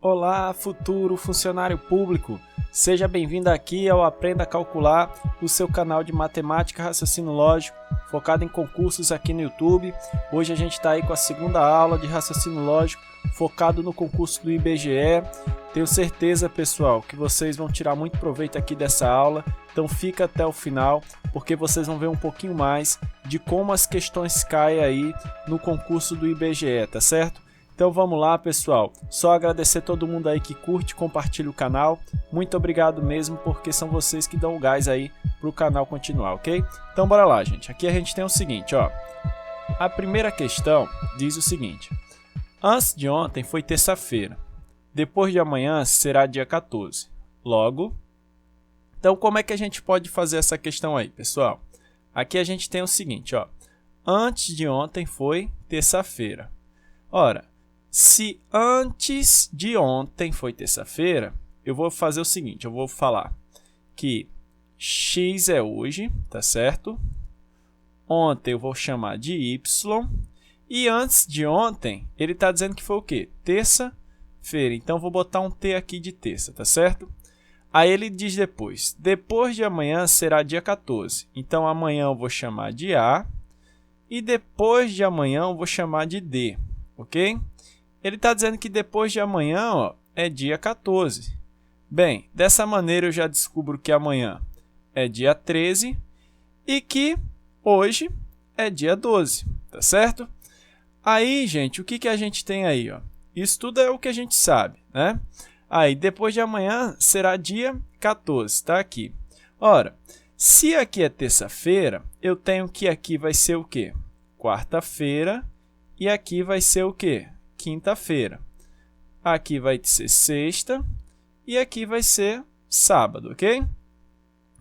Olá, futuro funcionário público! Seja bem-vindo aqui ao Aprenda a Calcular, o seu canal de matemática e raciocínio lógico, focado em concursos aqui no YouTube. Hoje a gente está aí com a segunda aula de raciocínio lógico, focado no concurso do IBGE. Tenho certeza, pessoal, que vocês vão tirar muito proveito aqui dessa aula, então fica até o final, porque vocês vão ver um pouquinho mais de como as questões caem aí no concurso do IBGE, tá certo? Então vamos lá, pessoal, só agradecer todo mundo aí que curte e compartilha o canal, muito obrigado mesmo, porque são vocês que dão o gás aí para o canal continuar, ok? Então bora lá, gente, aqui a gente tem o seguinte, ó, a primeira questão diz o seguinte: antes de ontem foi terça-feira, depois de amanhã será dia 14, logo... Então como é que a gente pode fazer essa questão aí, pessoal? Aqui a gente tem o seguinte, ó, antes de ontem foi terça-feira, ora... Se antes de ontem foi terça-feira, eu vou fazer o seguinte, eu vou falar que x é hoje, tá certo? Ontem eu vou chamar de y, e antes de ontem, ele está dizendo que foi o quê? Terça-feira, então vou botar um t aqui de terça, tá certo? Aí ele diz depois de amanhã será dia 14, então amanhã eu vou chamar de A, e depois de amanhã eu vou chamar de D, ok? Ele está dizendo que depois de amanhã, ó, é dia 14. Bem, dessa maneira eu já descubro que amanhã é dia 13 e que hoje é dia 12, tá certo? Aí, gente, o que a gente tem aí, ó? Isso tudo é o que a gente sabe, né? Aí, depois de amanhã será dia 14, tá aqui. Ora, se aqui é terça-feira, eu tenho que aqui vai ser o quê? Quarta-feira e aqui vai ser o quê? Quinta-feira. Aqui vai ser sexta e aqui vai ser sábado, ok?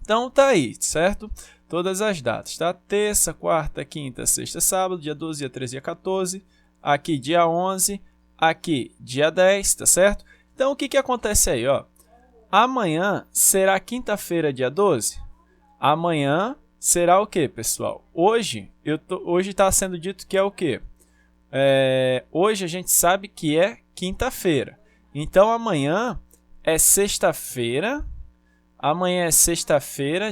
Então, tá aí, certo? Todas as datas, tá? Terça, quarta, quinta, sexta, sábado, dia 12, dia 13, dia 14. Aqui, dia 11. Aqui, dia 10, tá certo? Então, o que acontece aí, ó? Amanhã será quinta-feira, dia 12? Amanhã será o quê, pessoal? Hoje está sendo dito que é o quê? Hoje a gente sabe que é quinta-feira, então amanhã é sexta-feira,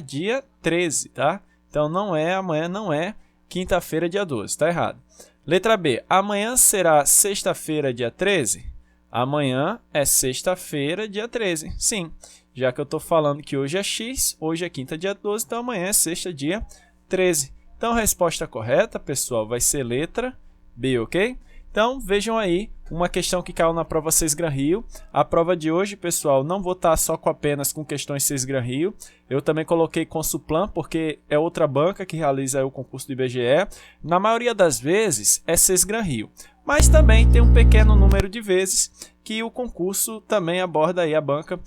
dia 13, tá? Então amanhã não é quinta-feira, dia 12, tá errado. Letra B, amanhã será sexta-feira, dia 13? Amanhã é sexta-feira, dia 13, sim, já que eu estou falando que hoje é X, hoje é quinta, dia 12, então amanhã é sexta, dia 13. Então a resposta correta, pessoal, vai ser letra B, ok? Então, vejam aí uma questão que caiu na prova 6 Gran Rio. A prova de hoje, pessoal, não vou estar só apenas com questões 6 Gran Rio. Eu também coloquei Consuplan, porque é outra banca que realiza o concurso do IBGE. Na maioria das vezes, é 6 Gran Rio. Mas também tem um pequeno número de vezes que o concurso também aborda aí a banca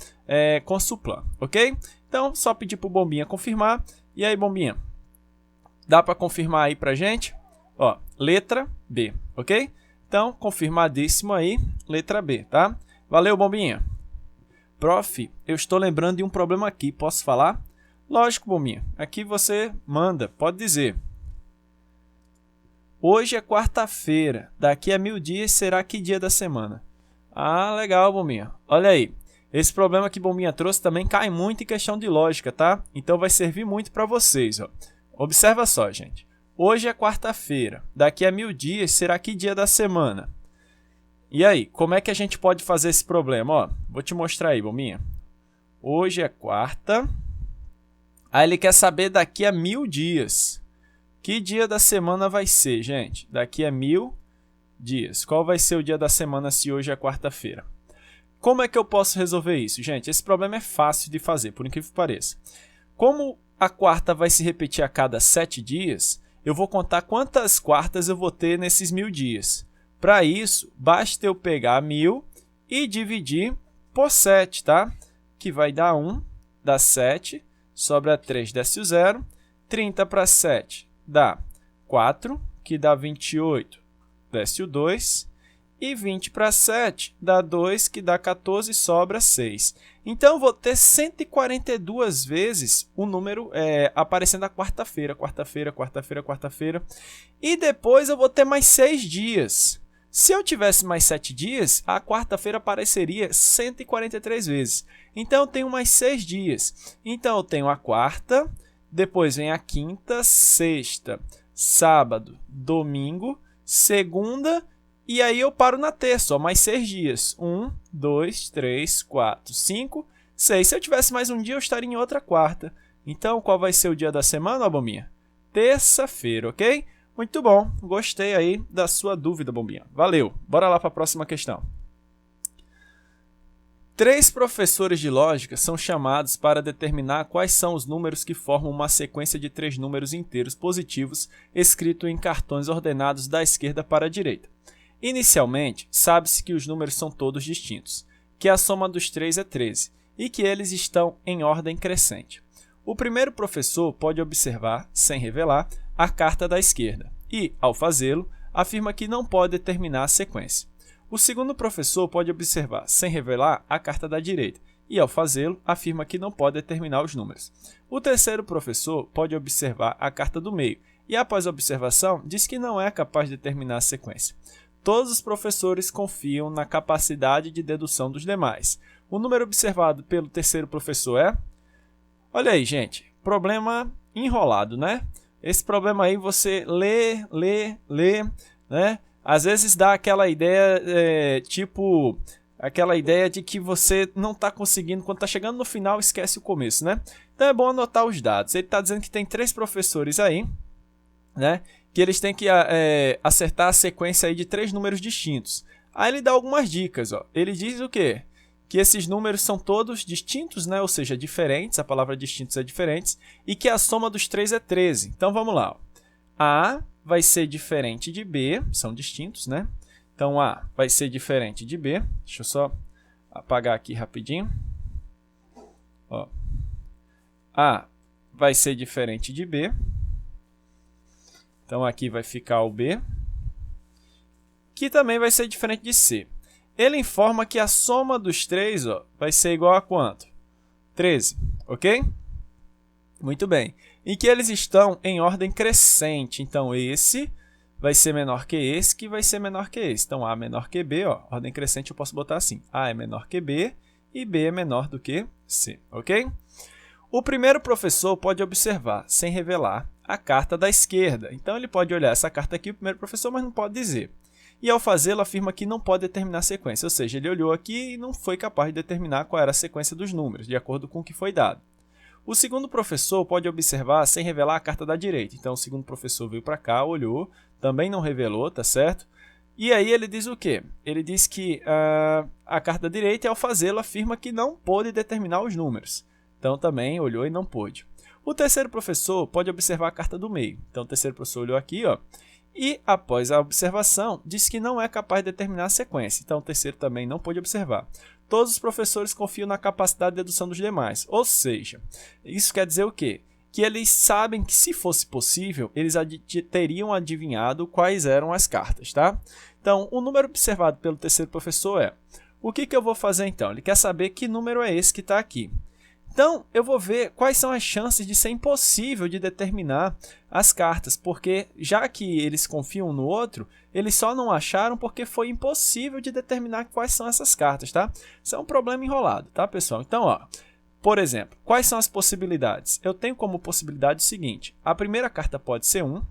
Consuplan, ok? Então, só pedir para o Bombinha confirmar. E aí, Bombinha, dá para confirmar aí para gente? Ó, letra B, ok? Então, confirmadíssimo aí, letra B, tá? Valeu, Bombinha. Prof, eu estou lembrando de um problema aqui, posso falar? Lógico, Bombinha. Aqui você manda, pode dizer. Hoje é quarta-feira, daqui a 1000 dias será que dia da semana? Ah, legal, Bombinha. Olha aí, esse problema que Bombinha trouxe também cai muito em questão de lógica, tá? Então vai servir muito para vocês, ó. Observa só, gente. Hoje é quarta-feira, daqui a 1000 dias será que dia da semana? E aí, como é que a gente pode fazer esse problema? Ó, vou te mostrar aí, Bombinha. Hoje é quarta, aí ele quer saber daqui a 1000 dias. Que dia da semana vai ser, gente? Daqui a 1000 dias. Qual vai ser o dia da semana se hoje é quarta-feira? Como é que eu posso resolver isso? Gente, esse problema é fácil de fazer, por incrível que pareça. Como a quarta vai se repetir a cada 7 dias... eu vou contar quantas quartas eu vou ter nesses 1000 dias. Para isso, basta eu pegar 1000 e dividir por 7, tá? Que vai dar 1, dá 7, sobra 3, desce o 0. 30 para 7 dá 4, que dá 28, desce o 2. E 20 para 7 dá 2, que dá 14, sobra 6. Então, eu vou ter 142 vezes o número aparecendo a quarta-feira, quarta-feira, quarta-feira, quarta-feira. E depois eu vou ter mais 6 dias. Se eu tivesse mais 7 dias, a quarta-feira apareceria 143 vezes. Então, eu tenho mais 6 dias. Então, eu tenho a quarta, depois vem a quinta, sexta, sábado, domingo, segunda, e aí eu paro na terça, ó, mais 6 dias. 1, 2, 3, 4, 5, 6. Se eu tivesse mais um dia, eu estaria em outra quarta. Então, qual vai ser o dia da semana, Bombinha? Terça-feira, ok? Muito bom, gostei aí da sua dúvida, Bombinha. Valeu, bora lá para a próxima questão. 3 professores de lógica são chamados para determinar quais são os números que formam uma sequência de 3 números inteiros positivos escrito em cartões ordenados da esquerda para a direita. Inicialmente, sabe-se que os números são todos distintos, que a soma dos 3 é 13 e que eles estão em ordem crescente. O primeiro professor pode observar, sem revelar, a carta da esquerda e, ao fazê-lo, afirma que não pode determinar a sequência. O segundo professor pode observar, sem revelar, a carta da direita e, ao fazê-lo, afirma que não pode determinar os números. O terceiro professor pode observar a carta do meio e, após a observação, diz que não é capaz de determinar a sequência. Todos os professores confiam na capacidade de dedução dos demais. O número observado pelo terceiro professor é... Olha aí, gente, problema enrolado, né? Esse problema aí você lê, né? Às vezes dá aquela ideia, aquela ideia de que você não está conseguindo, quando está chegando no final, esquece o começo, né? Então é bom anotar os dados. Ele está dizendo que tem 3 professores aí, né? Que eles têm que acertar a sequência aí de 3 números distintos. Aí ele dá algumas dicas, ó. Ele diz o quê? Que esses números são todos distintos, né? Ou seja, diferentes, a palavra distintos é diferentes, e que a soma dos 3 é 13. Então vamos lá. Ó. A vai ser diferente de B, são distintos, né? Então A vai ser diferente de B. Deixa eu só apagar aqui rapidinho. Ó. A vai ser diferente de B. Então aqui vai ficar o B, que também vai ser diferente de C. Ele informa que a soma dos 3 vai ser igual a quanto? 13, ok? Muito bem. E que eles estão em ordem crescente. Então, esse vai ser menor que esse, que vai ser menor que esse. Então, A menor que B, ó, ordem crescente eu posso botar assim. A é menor que B e B é menor do que C, ok? O primeiro professor pode observar, sem revelar, a carta da esquerda. Então, ele pode olhar essa carta aqui, o primeiro professor, mas não pode dizer. E ao fazê-lo, afirma que não pode determinar a sequência, ou seja, ele olhou aqui e não foi capaz de determinar qual era a sequência dos números, de acordo com o que foi dado. O segundo professor pode observar sem revelar a carta da direita. Então, o segundo professor veio para cá, olhou, também não revelou, tá certo? E aí ele diz o quê? Ele diz que a carta da direita, ao fazê-lo, afirma que não pôde determinar os números. Então, também olhou e não pôde. O terceiro professor pode observar a carta do meio. Então, o terceiro professor olhou aqui, ó. E, após a observação, disse que não é capaz de determinar a sequência. Então, o terceiro também não pôde observar. Todos os professores confiam na capacidade de dedução dos demais. Ou seja, isso quer dizer o quê? Que eles sabem que, se fosse possível, eles teriam adivinhado quais eram as cartas, tá? Então, o número observado pelo terceiro professor é... O que eu vou fazer, então? Ele quer saber que número é esse que está aqui. Então, eu vou ver quais são as chances de ser impossível de determinar as cartas, porque já que eles confiam no outro, eles só não acharam porque foi impossível de determinar quais são essas cartas, tá? Isso é um problema enrolado, tá, pessoal? Então, ó, por exemplo, quais são as possibilidades? Eu tenho como possibilidade o seguinte, a primeira carta pode ser 1,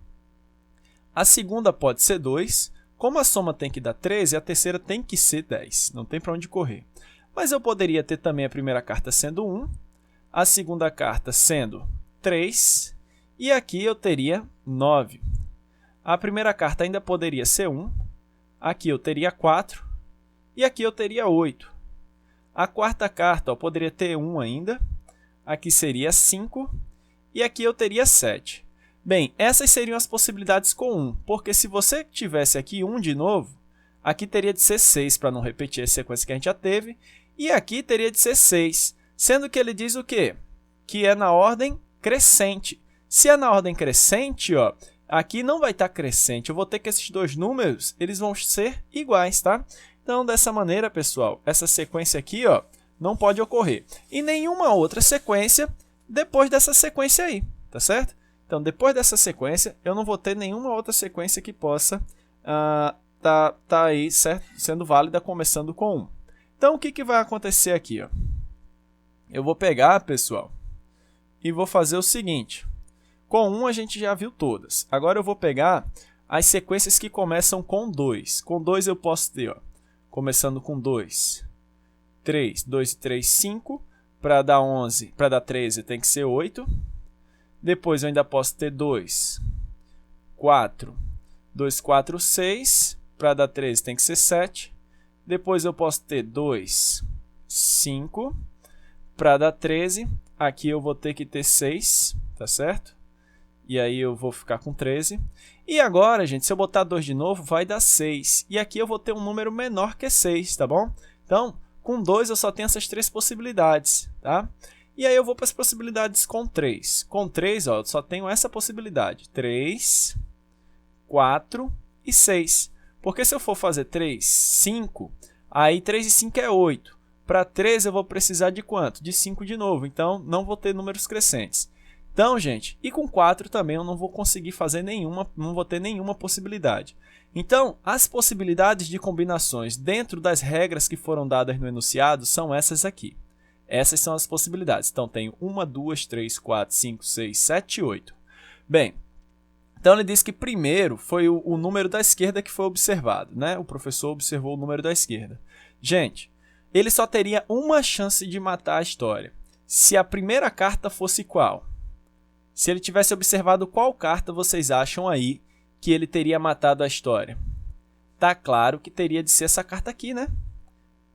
a segunda pode ser 2, como a soma tem que dar 13, a terceira tem que ser 10, não tem para onde correr. Mas eu poderia ter também a primeira carta sendo 1, a segunda carta sendo 3, e aqui eu teria 9. A primeira carta ainda poderia ser 1, aqui eu teria 4, e aqui eu teria 8. A quarta carta poderia ter 1 ainda, aqui seria 5, e aqui eu teria 7. Bem, essas seriam as possibilidades com 1, porque se você tivesse aqui 1 de novo, aqui teria de ser 6, para não repetir a sequência que a gente já teve, e aqui teria de ser 6. Sendo que ele diz o quê? Que é na ordem crescente. Se é na ordem crescente, ó, aqui não vai estar crescente. Eu vou ter que esses dois números, eles vão ser iguais, tá? Então, dessa maneira, pessoal, essa sequência aqui, ó, não pode ocorrer. E nenhuma outra sequência depois dessa sequência aí, tá certo? Então, depois dessa sequência, eu não vou ter nenhuma outra sequência que possa tá aí certo? Sendo válida começando com 1. Então, o que vai acontecer aqui? Ó? Eu vou pegar, pessoal, e vou fazer o seguinte. Com 1 a gente já viu todas. Agora eu vou pegar as sequências que começam com 2. Com 2 eu posso ter, ó, começando com 2, 3, 2 e 3, 5. Para dar 11, para dar 13 tem que ser 8. Depois eu ainda posso ter 2, 4, 2, 4, 6. Para dar 13 tem que ser 7. Depois eu posso ter 2, 5. Para dar 13, aqui eu vou ter que ter 6, tá certo? E aí eu vou ficar com 13. E agora, gente, se eu botar 2 de novo, vai dar 6. E aqui eu vou ter um número menor que 6, tá bom? Então, com 2 eu só tenho essas 3 possibilidades, tá? E aí eu vou para as possibilidades com 3. Com 3, ó, eu só tenho essa possibilidade. 3, 4 e 6. Porque se eu for fazer 3, 5, aí 3 e 5 é 8. Para 13 eu vou precisar de quanto? De 5 de novo. Então, não vou ter números crescentes. Então, gente, e com 4 também eu não vou conseguir fazer nenhuma, não vou ter nenhuma possibilidade. Então, as possibilidades de combinações dentro das regras que foram dadas no enunciado são essas aqui. Essas são as possibilidades. Então, tenho 1, 2, 3, 4, 5, 6, 7, 8. Bem, então ele diz que primeiro foi o número da esquerda que foi observado, né? O professor observou o número da esquerda. Gente, ele só teria uma chance de matar a história. Se a primeira carta fosse qual? Se ele tivesse observado qual carta vocês acham aí que ele teria matado a história? Tá claro que teria de ser essa carta aqui, né?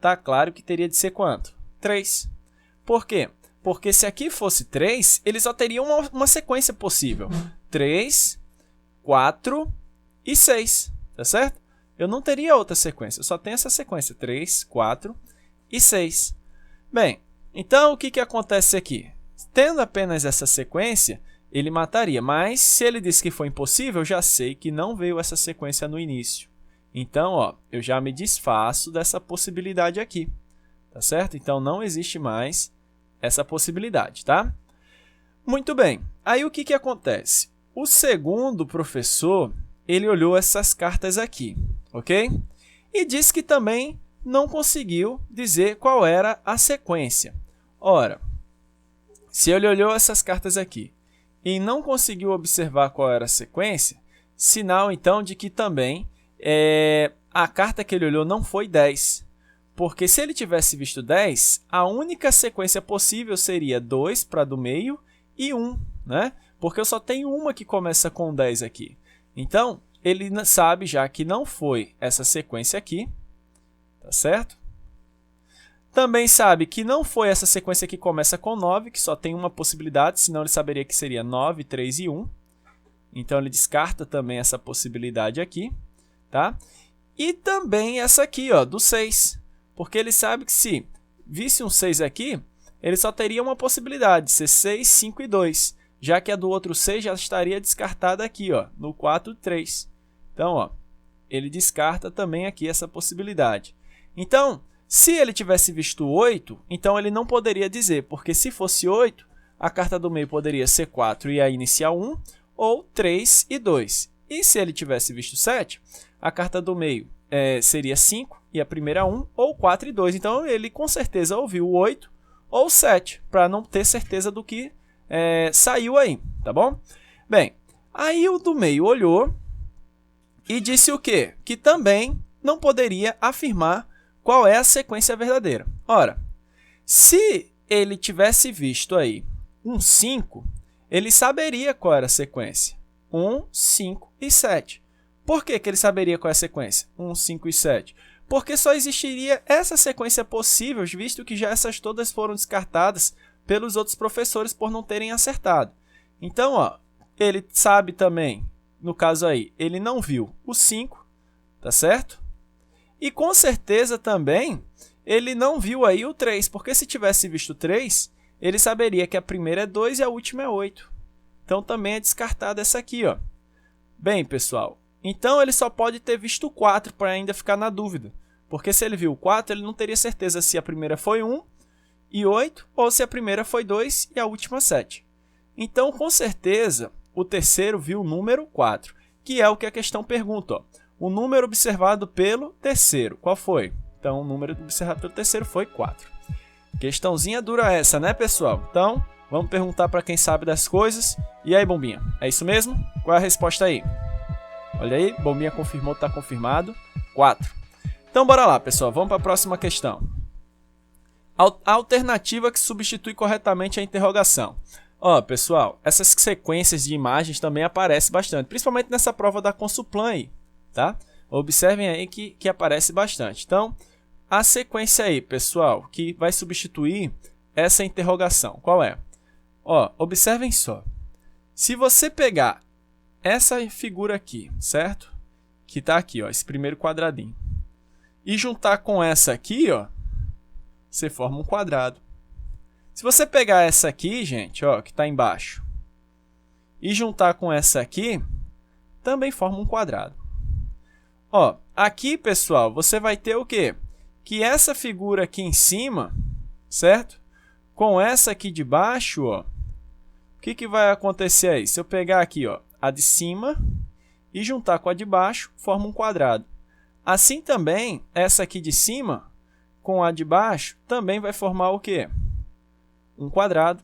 Tá claro que teria de ser quanto? 3. Por quê? Porque se aqui fosse 3, ele só teria uma sequência possível. 3, 4 e 6, tá certo? Eu não teria outra sequência, eu só tenho essa sequência, 3, 4 e 6. Bem, então o que acontece aqui? Tendo apenas essa sequência, ele mataria, mas se ele disse que foi impossível, eu já sei que não veio essa sequência no início. Então, ó, eu já me desfaço dessa possibilidade aqui, tá certo? Então, não existe mais essa possibilidade, tá? Muito bem, aí o que acontece? O segundo professor, ele olhou essas cartas aqui, ok? E disse que também não conseguiu dizer qual era a sequência. Ora, se ele olhou essas cartas aqui e não conseguiu observar qual era a sequência, sinal então de que também a carta que ele olhou não foi 10. Porque se ele tivesse visto 10, a única sequência possível seria 2 para do meio e 1, né? Porque eu só tenho uma que começa com 10 aqui. Então, ele sabe já que não foi essa sequência aqui, tá certo? Também sabe que não foi essa sequência que começa com 9, que só tem uma possibilidade, senão ele saberia que seria 9, 3 e 1. Então, ele descarta também essa possibilidade aqui, tá? E também essa aqui, ó, do 6. Porque ele sabe que se visse um 6 aqui, ele só teria uma possibilidade de ser 6, 5 e 2. Já que a do outro 6 já estaria descartada aqui, ó, no 4, 3. Então, ó, ele descarta também aqui essa possibilidade. Então, se ele tivesse visto 8, então ele não poderia dizer, porque se fosse 8, a carta do meio poderia ser 4 e a inicial 1, ou 3 e 2. E se ele tivesse visto 7, a carta do meio seria 5 e a primeira 1, ou 4 e 2. Então, ele com certeza ouviu 8 ou 7, para não ter certeza do que saiu aí, tá bom? Bem, aí o do meio olhou e disse o quê? Que também não poderia afirmar qual é a sequência verdadeira. Ora, se ele tivesse visto aí um 5, ele saberia qual era a sequência. 1, 5 e 7. Por que ele saberia qual é a sequência? 1, 5 e 7. Porque só existiria essa sequência possível, visto que já essas todas foram descartadas pelos outros professores por não terem acertado. Então, ó, ele sabe também, no caso aí, ele não viu o 5, tá certo? E com certeza também ele não viu aí o 3, porque se tivesse visto 3, ele saberia que a primeira é 2 e a última é 8. Então também é descartada essa aqui, ó. Bem, pessoal, então ele só pode ter visto 4 para ainda ficar na dúvida. Porque se ele viu o 4, ele não teria certeza se a primeira foi 1 e 8, ou se a primeira foi 2 e a última 7. Então, com certeza, o terceiro viu o número 4, que é o que a questão pergunta, ó. o número observado pelo terceiro. Qual foi? Então, o número observado pelo terceiro foi 4. Questãozinha dura essa, né, pessoal? Então, vamos perguntar para quem sabe das coisas. E aí, Bombinha? É isso mesmo? Qual é a resposta aí? Olha aí, Bombinha confirmou, está confirmado. 4. Então, bora lá, pessoal. Vamos para a próxima questão. A alternativa que substitui corretamente a interrogação. Ó, pessoal, essas sequências de imagens também aparecem bastante, principalmente nessa prova da Consuplan aí, tá? Observem aí que aparece bastante. Então, a sequência aí, pessoal, que vai substituir essa interrogação, qual é? Ó, observem só. Se você pegar essa figura aqui, certo? Que está aqui, ó, esse primeiro quadradinho, e juntar com essa aqui, ó, você forma um quadrado. Se você pegar essa aqui, gente, ó, que está embaixo, e juntar com essa aqui, também forma um quadrado. Ó, aqui, pessoal, você vai ter o quê? Que essa figura aqui em cima, certo? Com essa aqui de baixo, ó, o que vai acontecer aí? Se eu pegar aqui, ó, a de cima e juntar com a de baixo, forma um quadrado. Assim também, essa aqui de cima com a de baixo também vai formar o quê? Um quadrado.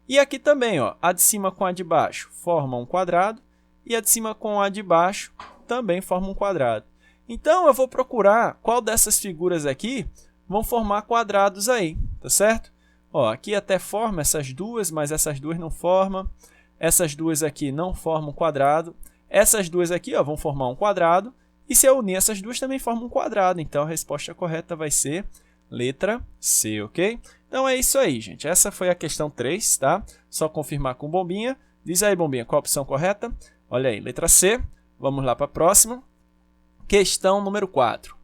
E aqui também, ó, a de cima com a de baixo forma um quadrado e a de cima com a de baixo também forma um quadrado. Então, eu vou procurar qual dessas figuras aqui vão formar quadrados aí, tá certo? Ó, aqui até forma essas duas, mas essas duas não formam. Essas duas aqui não formam quadrado. Essas duas aqui, ó, vão formar um quadrado. E se eu unir essas duas, também formam um quadrado. Então, a resposta correta vai ser letra C, ok? Então, é isso aí, gente. Essa foi a questão 3, tá? Só confirmar com Bombinha. Diz aí, Bombinha, qual a opção correta? Olha aí, letra C. Vamos lá para a próxima. Questão número 4.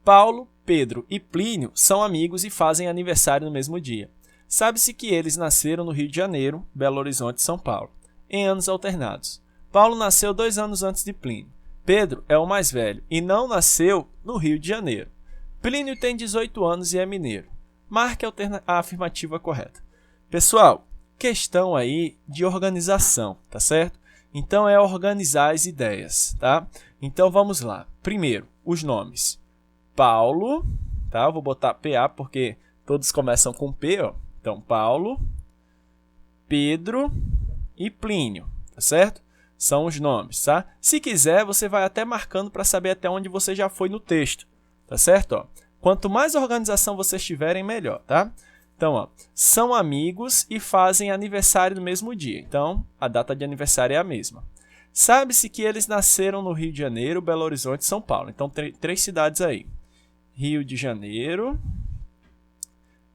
Paulo, Pedro e Plínio são amigos e fazem aniversário no mesmo dia. Sabe-se que eles nasceram no Rio de Janeiro, Belo Horizonte e São Paulo, em anos alternados. Paulo nasceu 2 anos antes de Plínio. Pedro é o mais velho e não nasceu no Rio de Janeiro. Plínio tem 18 anos e é mineiro. Marque a afirmativa correta. Pessoal, questão aí de organização, tá certo? Então, é organizar as ideias, tá? Então, vamos lá. Primeiro, os nomes. Paulo, tá? Eu vou botar PA porque todos começam com P, ó. Então, Paulo, Pedro e Plínio, tá certo? São os nomes, tá? Se quiser, você vai até marcando para saber até onde você já foi no texto, tá certo? Ó, quanto mais organização vocês tiverem, melhor, tá? Então, ó, são amigos e fazem aniversário no mesmo dia. Então, a data de aniversário é a mesma. Sabe-se que eles nasceram no Rio de Janeiro, Belo Horizonte e São Paulo. Então, 3 cidades aí. Rio de Janeiro,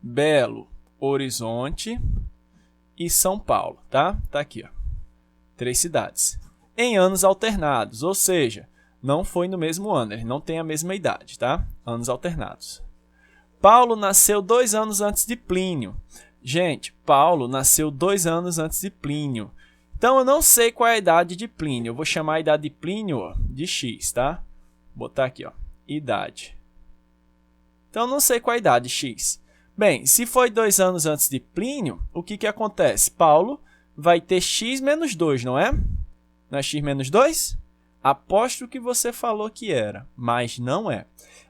Belo Horizonte e São Paulo, tá? Tá aqui, ó. 3 cidades. Em anos alternados, ou seja, não foi no mesmo ano, eles não têm a mesma idade, tá? Anos alternados. Paulo nasceu 2 anos antes de Plínio. Gente, Paulo nasceu 2 anos antes de Plínio. Então, eu não sei qual é a idade de Plínio. Eu vou chamar a idade de Plínio, ó, de X, tá? Vou botar aqui, ó, idade. Então, eu não sei qual é a idade X. Bem, se foi 2 anos antes de Plínio, o que acontece? Paulo vai ter X menos 2, não é? Não é X menos 2? Aposto que você falou que era, mas não é.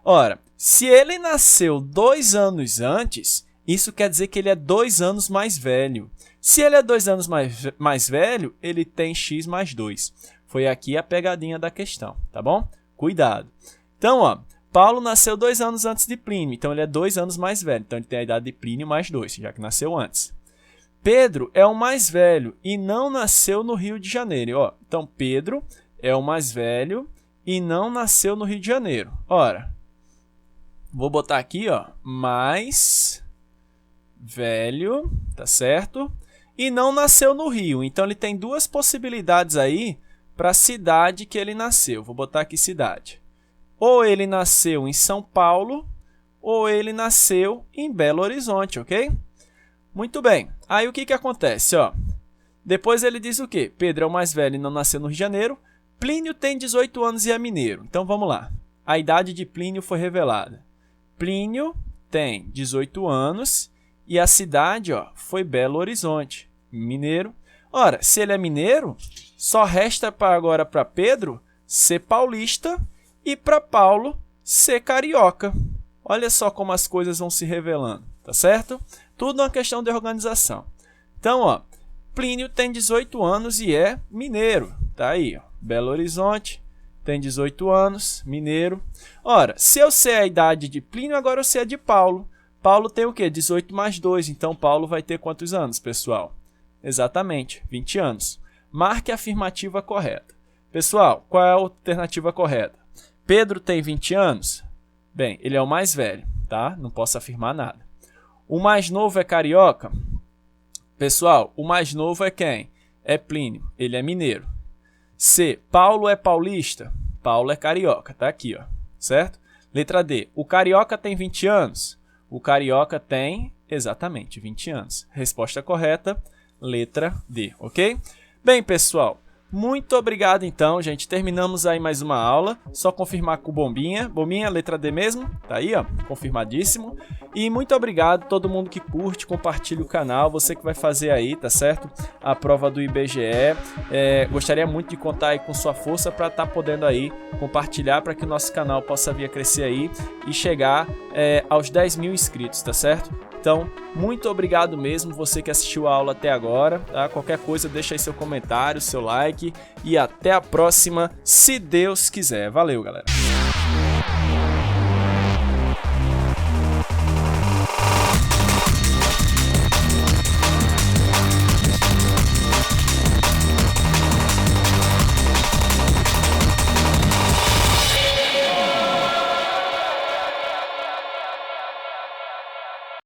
Ora, se ele nasceu 2 anos antes, isso quer dizer que ele é 2 anos mais velho. Se ele é 2 anos mais velho, ele tem X mais 2. Foi aqui a pegadinha da questão, tá bom? Cuidado. Então, ó, Paulo nasceu 2 anos antes de Plínio, então ele é 2 anos mais velho. Então, ele tem a idade de Plínio mais 2, já que nasceu antes. Pedro é o mais velho e não nasceu no Rio de Janeiro. Ó, então, Pedro é o mais velho e não nasceu no Rio de Janeiro. Ora, vou botar aqui, ó, mais velho, tá certo? E não nasceu no Rio. Então, ele tem 2 possibilidades aí para a cidade que ele nasceu. Vou botar aqui cidade. Ou ele nasceu em São Paulo, ou ele nasceu em Belo Horizonte, ok? Muito bem. Aí, o que acontece, ó? Depois ele diz o quê? Pedro é o mais velho e não nasceu no Rio de Janeiro. Plínio tem 18 anos e é mineiro. Então, vamos lá. A idade de Plínio foi revelada. Plínio tem 18 anos e a cidade, ó, foi Belo Horizonte, mineiro. Ora, se ele é mineiro, só resta agora para Pedro ser paulista e para Paulo ser carioca. Olha só como as coisas vão se revelando, tá certo? Tudo uma questão de organização. Então, ó, Plínio tem 18 anos e é mineiro. Tá aí, ó, Belo Horizonte, tem 18 anos, mineiro. Ora, se eu sei a idade de Plínio, agora eu sei a de Paulo. Paulo tem o quê? 18 mais 2, então Paulo vai ter quantos anos, pessoal? Exatamente, 20 anos. Marque a afirmativa correta. Pessoal, qual é a alternativa correta? Pedro tem 20 anos? Bem, ele é o mais velho, tá? Não posso afirmar nada. O mais novo é carioca? Pessoal, o mais novo é quem? É Plínio, ele é mineiro. C, Paulo é paulista? Paulo é carioca, tá aqui, ó, certo? Letra D, o carioca tem 20 anos? O carioca tem, exatamente, 20 anos. Resposta correta, letra D, ok? Bem, pessoal, muito obrigado então, gente. Terminamos aí mais uma aula. Só confirmar com o Bombinha. Bombinha, letra D mesmo? Tá aí, ó, confirmadíssimo. E muito obrigado a todo mundo que curte, compartilha o canal. Você que vai fazer aí, tá certo? A prova do IBGE. Gostaria muito de contar aí com sua força para estar podendo aí compartilhar para que o nosso canal possa vir a crescer aí e chegar aos 10 mil inscritos, tá certo? Então, muito obrigado mesmo você que assistiu a aula até agora, tá? Qualquer coisa, deixa aí seu comentário, seu like e até a próxima, se Deus quiser. Valeu, galera!